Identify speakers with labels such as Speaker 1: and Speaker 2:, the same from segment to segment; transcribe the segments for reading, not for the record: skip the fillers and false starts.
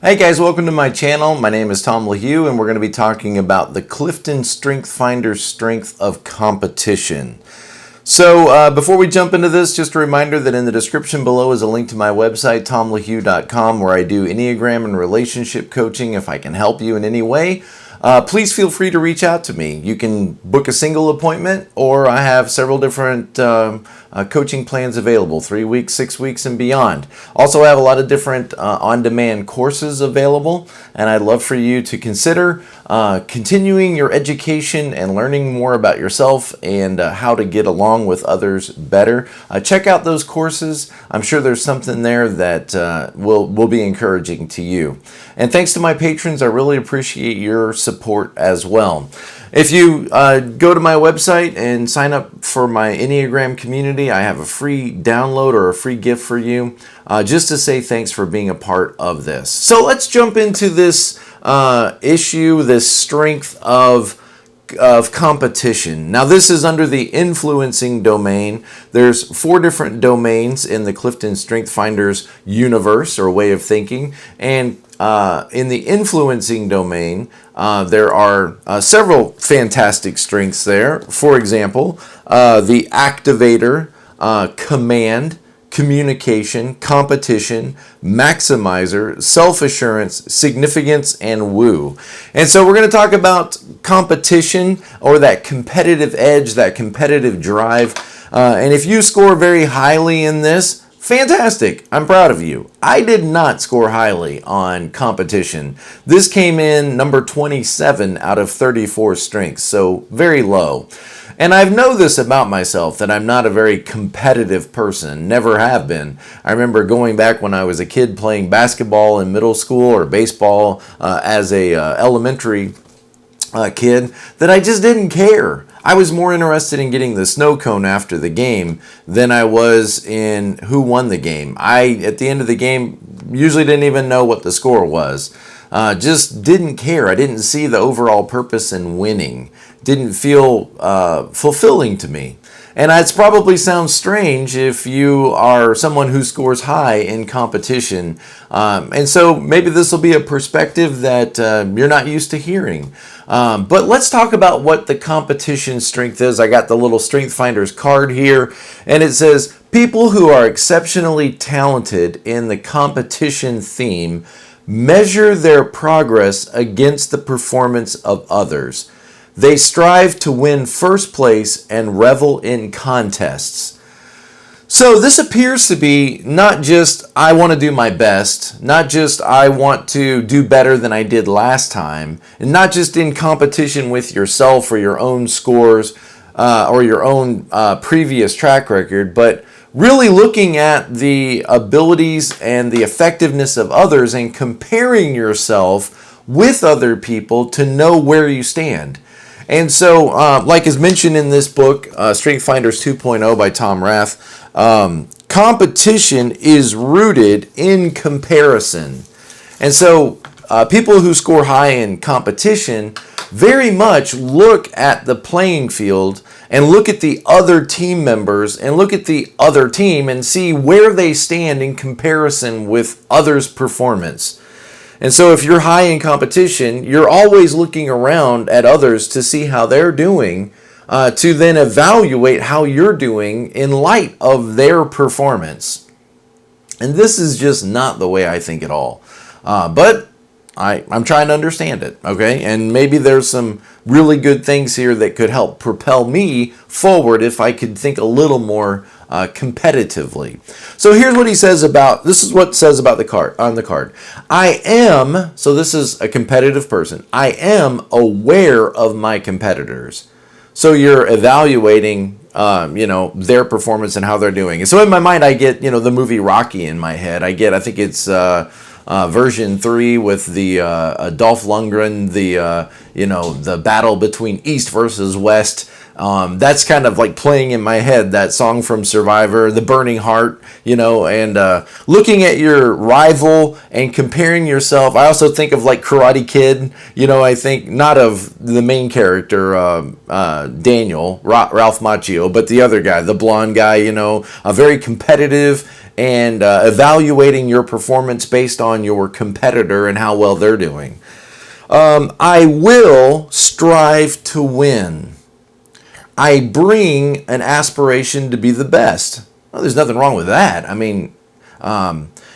Speaker 1: Hey guys, welcome to my channel. My name is Tom LaHue and we're going to be talking about the CliftonStrengthsFinder strength of competition. So before we jump into this, just a reminder that in the description below is a link to my website, tomlahue.com, where I do Enneagram and relationship coaching. If I can help you in any way, please feel free to reach out to me. You can book a single appointment, or I have several different coaching plans available, 3 weeks, 6 weeks, and beyond. Also, I have a lot of different on-demand courses available, and I'd love for you to consider continuing your education and learning more about yourself and how to get along with others better. Check out those courses. I'm sure there's something there that will be encouraging to you. And thanks to my patrons, I really appreciate your support as well. If you go to my website and sign up for my Enneagram community, I have a free download or a free gift for you just to say thanks for being a part of this. So let's jump into this issue, this strength of competition. Now this is under the influencing domain. There's 4 different domains in the CliftonStrengthsFinder's universe or way of thinking, and in the influencing domain, there are several fantastic strengths there. For example, the activator, command, communication, competition, maximizer, self-assurance, significance, and woo. And so we're going to talk about competition, or that competitive edge, that competitive drive. And if you score very highly in this, fantastic. I'm proud of you. I did not score highly on competition. This came in number 27 out of 34 strengths, so very low. And I know this about myself, that I'm not a very competitive person, never have been. I remember going back when I was a kid playing basketball in middle school or baseball as a elementary kid, that I just didn't care. I was more interested in getting the snow cone after the game than I was in who won the game. At the end of the game, usually didn't even know what the score was. Just didn't care. I didn't see the overall purpose in winning. Didn't feel fulfilling to me. And it probably sounds strange if you are someone who scores high in competition. And so maybe this will be a perspective that you're not used to hearing. But let's talk about what the competition strength is. I got the little StrengthsFinder's card here, and it says, people who are exceptionally talented in the competition theme measure their progress against the performance of others. They strive to win first place and revel in contests. So this appears to be not just I want to do my best, not just I want to do better than I did last time, and not just in competition with yourself or your own scores or your own previous track record, but really looking at the abilities and the effectiveness of others and comparing yourself with other people to know where you stand. And so, like is mentioned in this book, StrengthsFinders 2.0 by Tom Rath, competition is rooted in comparison. And so, people who score high in competition very much look at the playing field and look at the other team members and look at the other team and see where they stand in comparison with others' performance. And so if you're high in competition, you're always looking around at others to see how they're doing, to then evaluate how you're doing in light of their performance. And this is just not the way I think at all. But I'm trying to understand it, okay? And maybe there's some really good things here that could help propel me forward if I could think a little more competitively. So here's what he says about, this is what it says about the card, on the card. I am, so this is a competitive person, I am aware of my competitors. So you're evaluating, their performance and how they're doing. And so in my mind, I get, the movie Rocky in my head. I think it's version 3 with the Dolph Lundgren, the battle between East versus West. That's kind of like playing in my head, that song from Survivor, The Burning Heart, and looking at your rival and comparing yourself. I also think of like Karate Kid, I think not of the main character, Daniel, Ralph Macchio, but the other guy, the blonde guy, a very competitive and evaluating your performance based on your competitor and how well they're doing. I will strive to win. I bring an aspiration to be the best. Well, there's nothing wrong with that. I mean,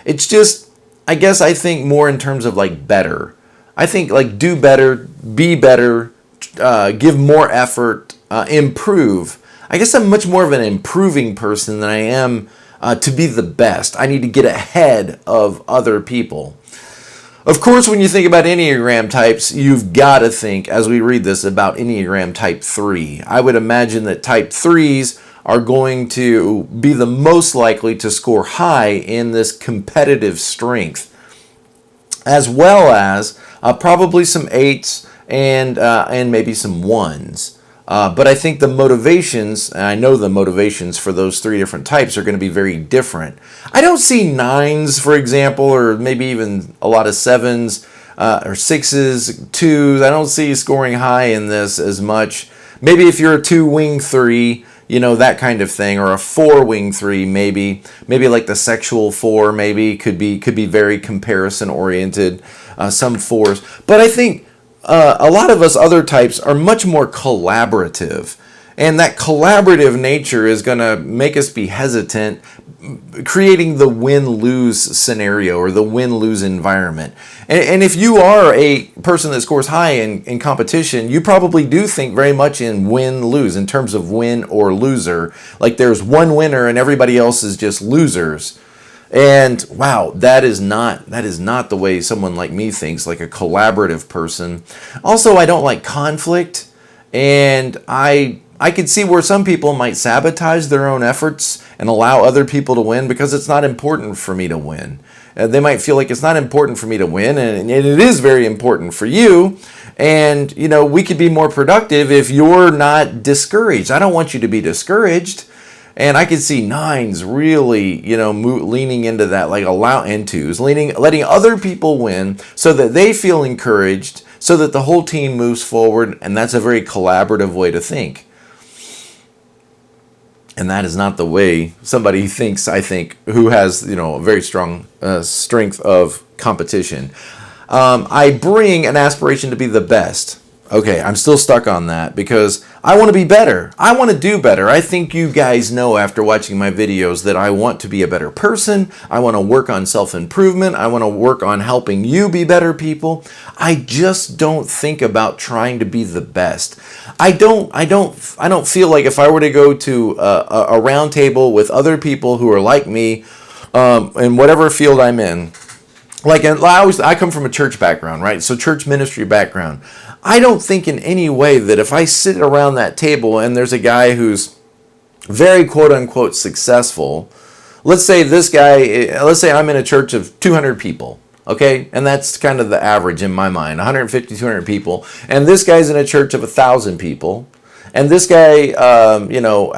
Speaker 1: it's just, I guess I think more in terms of like better. I think like do better, be better, give more effort, improve. I guess I'm much more of an improving person than I am to be the best. I need to get ahead of other people. Of course, when you think about Enneagram types, you've got to think, as we read this, about Enneagram Type 3. I would imagine that Type 3s are going to be the most likely to score high in this competitive strength, as well as probably some 8s and maybe some 1s. But I think the motivations, and I know the motivations for those 3 different types are going to be very different. I don't see 9s, for example, or maybe even a lot of 7s or 6s, 2s. I don't see scoring high in this as much. Maybe if you're a 2-wing 3, that kind of thing, or a 4-wing 3, maybe like the sexual 4, maybe could be very comparison oriented. Some 4s, but I think a lot of us other types are much more collaborative, and that collaborative nature is going to make us be hesitant, creating the win-lose scenario or the win-lose environment. And if you are a person that scores high in competition, you probably do think very much in win-lose, in terms of win or loser. Like there's one winner and everybody else is just losers. And wow, that is not the way someone like me thinks, like a collaborative person. Also, I don't like conflict, and I could see where some people might sabotage their own efforts and allow other people to win because it's not important for me to win. They might feel like it's not important for me to win, and it is very important for you. And we could be more productive if you're not discouraged. I don't want you to be discouraged. And I could see 9s really, leaning into that, like and 2s, letting other people win so that they feel encouraged, so that the whole team moves forward, and that's a very collaborative way to think. And that is not the way somebody thinks, I think, who has, a very strong strength of competition. I bring an aspiration to be the best. Okay, I'm still stuck on that because I want to be better. I want to do better. I think you guys know after watching my videos that I want to be a better person. I want to work on self-improvement. I want to work on helping you be better people. I just don't think about trying to be the best. I don't feel like if I were to go to a round table with other people who are like me in whatever field I'm in, I come from a church background, right? So church ministry background. I don't think in any way that if I sit around that table and there's a guy who's very quote unquote successful, let's say I'm in a church of 200 people, okay? And that's kind of the average in my mind, 150, 200 people. And this guy's in a church of 1,000 people. And this guy,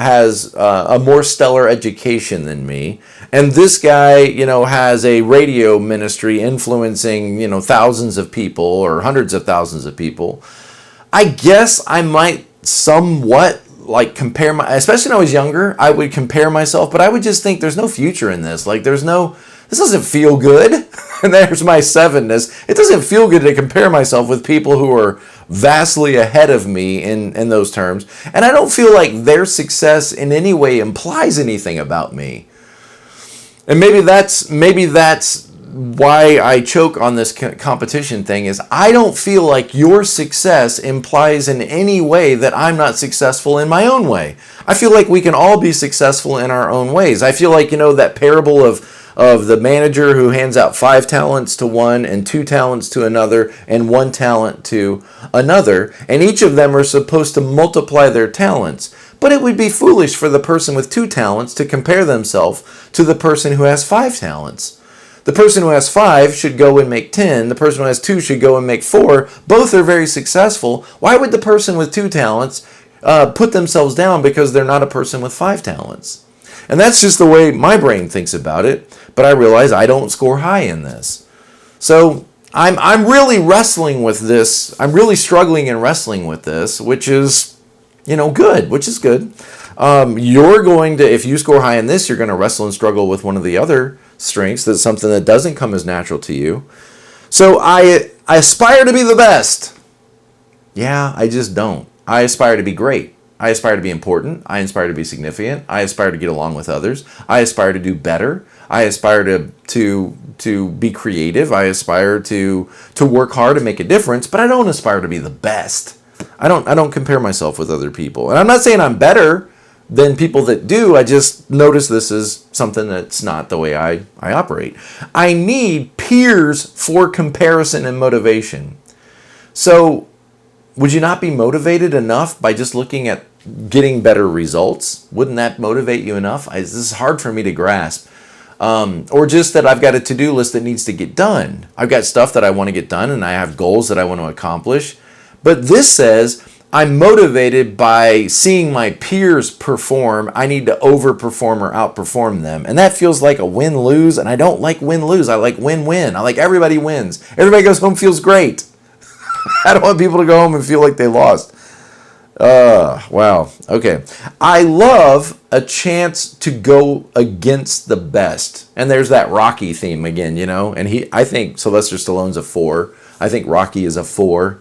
Speaker 1: has a more stellar education than me. And this guy, has a radio ministry influencing, thousands of people or hundreds of thousands of people. I guess I might somewhat compare especially when I was younger, I would compare myself, but I would just think there's no future in this. This doesn't feel good. And there's my 7ness. It doesn't feel good to compare myself with people who are vastly ahead of me in those terms. And I don't feel like their success in any way implies anything about me. And maybe that's why I choke on this competition thing is I don't feel like your success implies in any way that I'm not successful in my own way. I feel like we can all be successful in our own ways. I feel like, that parable of the manager who hands out 5 talents to one and 2 talents to another and 1 talent to another, and each of them are supposed to multiply their talents. But it would be foolish for the person with 2 talents to compare themselves to the person who has 5 talents. The person who has 5 should go and make 10. The person who has 2 should go and make 4. Both are very successful. Why would the person with 2 talents put themselves down because they're not a person with 5 talents? And that's just the way my brain thinks about it. But I realize I don't score high in this. So I'm really wrestling with this. I'm really struggling and wrestling with this, which is, good, which is good. You're going to, if you score high in this, you're going to wrestle and struggle with one of the other strengths. That's something that doesn't come as natural to you. So I aspire to be the best. Yeah, I just don't. I aspire to be great. I aspire to be important. I aspire to be significant. I aspire to get along with others. I aspire to do better. I aspire to be creative. I aspire to work hard and make a difference, but I don't aspire to be the best. I don't compare myself with other people. And I'm not saying I'm better than people that do. I just notice this is something that's not the way I operate. I need peers for comparison and motivation. So would you not be motivated enough by just looking at getting better results? Wouldn't that motivate you enough? This is hard for me to grasp. Or just that I've got a to-do list that needs to get done. I've got stuff that I want to get done and I have goals that I want to accomplish. But this says I'm motivated by seeing my peers perform. I need to overperform or outperform them. And that feels like a win-lose, and I don't like win-lose. I like win-win. I like everybody wins. Everybody goes home, feels great. I don't want people to go home and feel like they lost. Wow. Okay. I love a chance to go against the best. And there's that Rocky theme again, you know, and I think Sylvester Stallone's a 4. I think Rocky is a 4,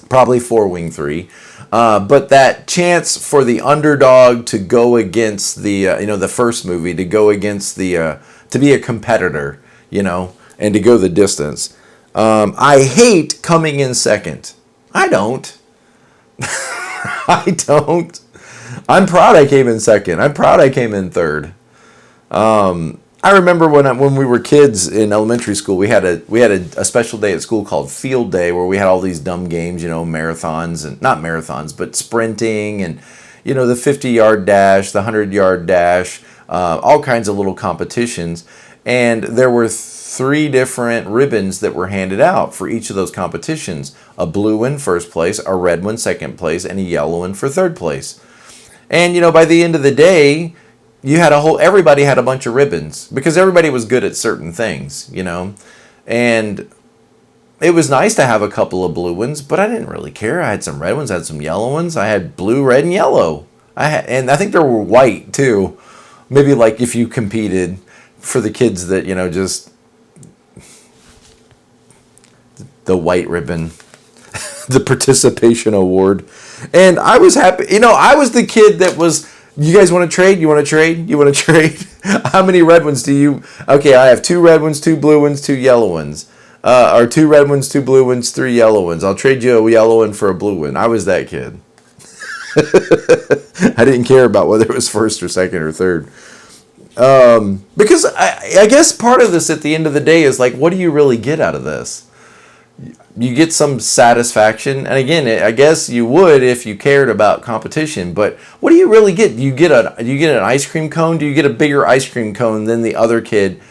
Speaker 1: probably 4 wing 3. But that chance for the underdog to go against the, the first movie, to go against to be a competitor, and to go the distance. I hate coming in second. I don't. I don't. I'm proud I came in second. I'm proud I came in third. I remember when we were kids in elementary school, we had a special day at school called Field Day, where we had all these dumb games, marathons, and not marathons, but sprinting, and the 50-yard dash, the 100-yard dash, all kinds of little competitions. And there were 3 different ribbons that were handed out for each of those competitions. A blue one, first place, a red one, second place, and a yellow one for third place. And, by the end of the day, everybody had a bunch of ribbons because everybody was good at certain things, and it was nice to have a couple of blue ones, but I didn't really care. I had some red ones, I had some yellow ones. I had blue, red, and yellow. And I think there were white too. Maybe like if you competed for the kids that, just the white ribbon, the participation award. And I was happy. I was the kid that was, you guys want to trade? You want to trade? You want to trade? How many red ones do you? Okay, I have 2 red ones, 2 blue ones, 2 yellow ones. Or 2 red ones, 2 blue ones, 3 yellow ones. I'll trade you a yellow one for a blue one. I was that kid. I didn't care about whether it was first or second or third. Because I guess part of this at the end of the day is like, what do you really get out of this? You get some satisfaction, and again, I guess you would if you cared about competition. But what do you really get? Do you get an ice cream cone? Do you get a bigger ice cream cone than the other kid?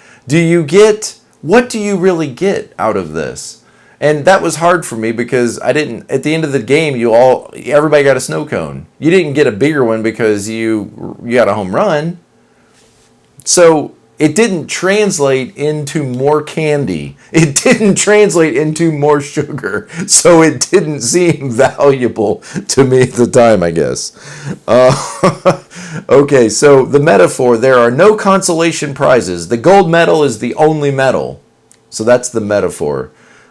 Speaker 1: What do you really get out of this? And that was hard for me because I didn't. At the end of the game, everybody got a snow cone. You didn't get a bigger one because you got a home run. So it didn't translate into more candy. It didn't translate into more sugar. So it didn't seem valuable to me at the time, I guess. Okay, so the metaphor, there are no consolation prizes. The gold medal is the only medal. So that's the metaphor.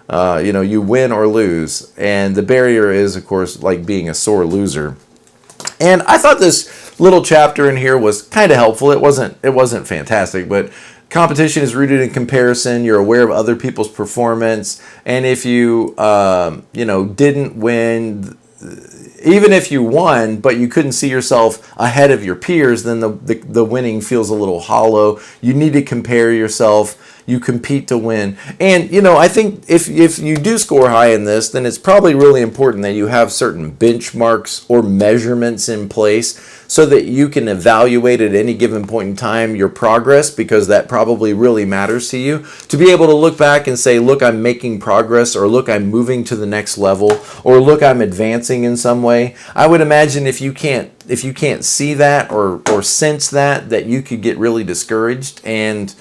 Speaker 1: You win or lose. And the barrier is, of course, like being a sore loser. And I thought this little chapter in here was kind of helpful. It wasn't fantastic, but competition is rooted in comparison. You're aware of other people's performance, and if you didn't win, even if you won, but you couldn't see yourself ahead of your peers, then the winning feels a little hollow. You need to compare yourself. You compete to win. And, I think if you do score high in this, then it's probably really important that you have certain benchmarks or measurements in place so that you can evaluate at any given point in time your progress, because that probably really matters to you. To be able to look back and say, look, I'm making progress, or look, I'm moving to the next level, or look, I'm advancing in some way. I would imagine if you can't see that or sense that you could get really discouraged, and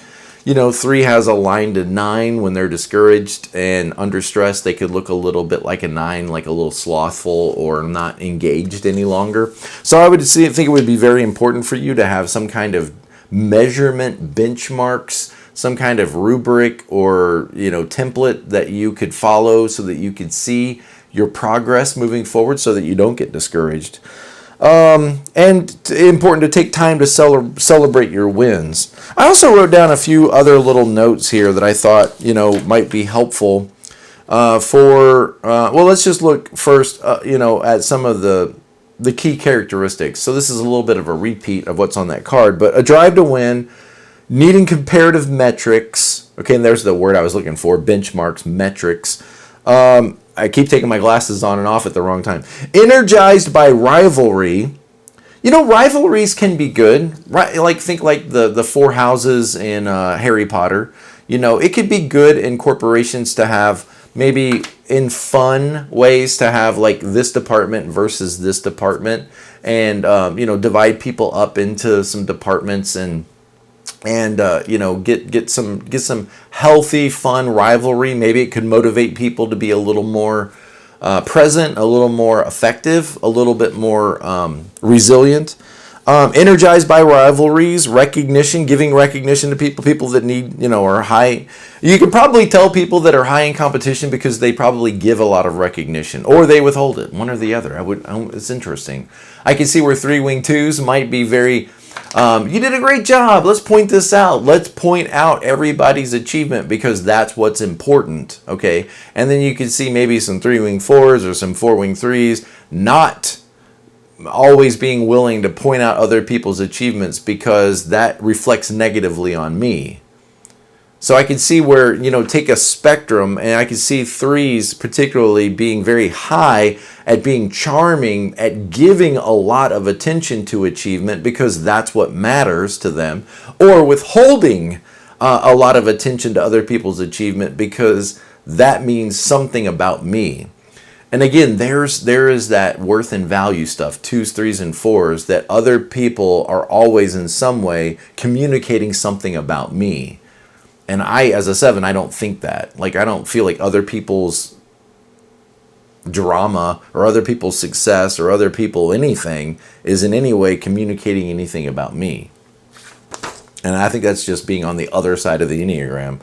Speaker 1: 3 has a line to 9 when they're discouraged and under stress. They could look a little bit like a 9, like a little slothful or not engaged any longer. So I would think it would be very important for you to have some kind of measurement benchmarks, some kind of rubric or template that you could follow so that you could see your progress moving forward so that you don't get discouraged. And important to take time to celebrate your wins. I also wrote down a few other little notes here that I thought might be helpful let's just look first at some of the key characteristics. So this is a little bit of a repeat of what's on that card, but a drive to win, needing comparative metrics. Okay, and there's the word I was looking for, benchmarks, metrics. I keep taking my glasses on and off at the wrong time. Energized by rivalry. Rivalries can be good. Right? Think like the 4 houses in Harry Potter. It could be good in corporations to have, maybe in fun ways, to have like this department versus this department, and divide people up into some departments and get some healthy, fun rivalry. Maybe it could motivate people to be a little more present, a little more effective, a little bit more resilient. Energized by rivalries, recognition, giving recognition to people that need, are high. You can probably tell people that are high in competition because they probably give a lot of recognition, or they withhold it, one or the other. It's interesting. I can see where 3-wing 2s might be very, you did a great job. Let's point this out. Let's point out everybody's achievement because that's what's important. Okay. And then you can see maybe some 3-wing 4s or some 4-wing 3s not always being willing to point out other people's achievements because that reflects negatively on me. So I can see where, take a spectrum, and I can see 3s particularly being very high at being charming, at giving a lot of attention to achievement because that's what matters to them, or withholding a lot of attention to other people's achievement because that means something about me. And again, there is that worth and value stuff, 2s, 3s, and 4s, that other people are always in some way communicating something about me. And I, as a 7, I don't think that. Like, I don't feel like other people's drama or other people's success or other people anything is in any way communicating anything about me. And I think that's just being on the other side of the Enneagram.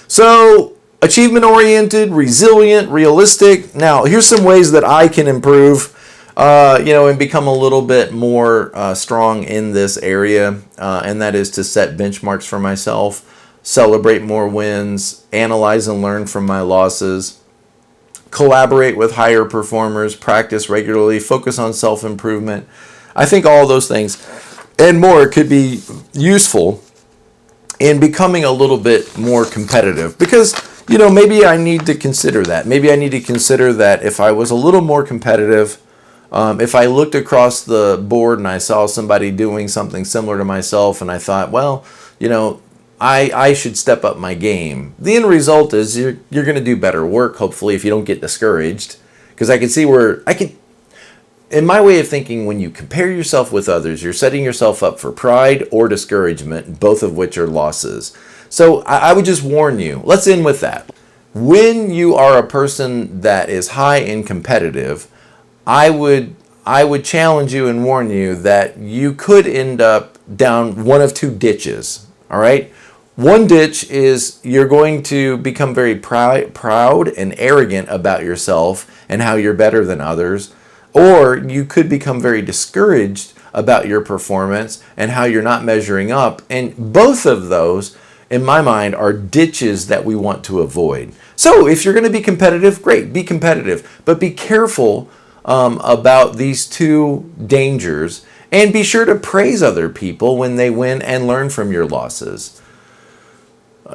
Speaker 1: So, achievement-oriented, resilient, realistic. Now, here's some ways that I can improve, and become a little bit more strong in this area. And that is to set benchmarks for myself, celebrate more wins, analyze and learn from my losses, collaborate with higher performers, practice regularly, focus on self-improvement. I think all those things and more could be useful in becoming a little bit more competitive because, maybe I need to consider that. Maybe I need to consider that if I was a little more competitive, if I looked across the board and I saw somebody doing something similar to myself and I thought, well, I should step up my game. The end result is you're going to do better work, hopefully, if you don't get discouraged. Because I can see where in my way of thinking, when you compare yourself with others, you're setting yourself up for pride or discouragement, both of which are losses. So I would just warn you, let's end with that. When you are a person that is high and competitive, I would challenge you and warn you that you could end up down one of 2 ditches, all right? One ditch is you're going to become very proud and arrogant about yourself and how you're better than others, or you could become very discouraged about your performance and how you're not measuring up. And both of those, in my mind, are ditches that we want to avoid. So if you're going to be competitive, great, be competitive, but be careful about these 2 dangers, and be sure to praise other people when they win and learn from your losses.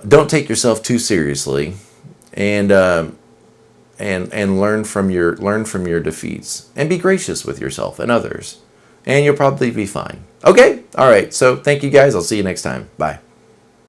Speaker 1: Don't take yourself too seriously, and learn from your defeats, and be gracious with yourself and others, and you'll probably be fine. Okay, all right. So thank you guys. I'll see you next time. Bye.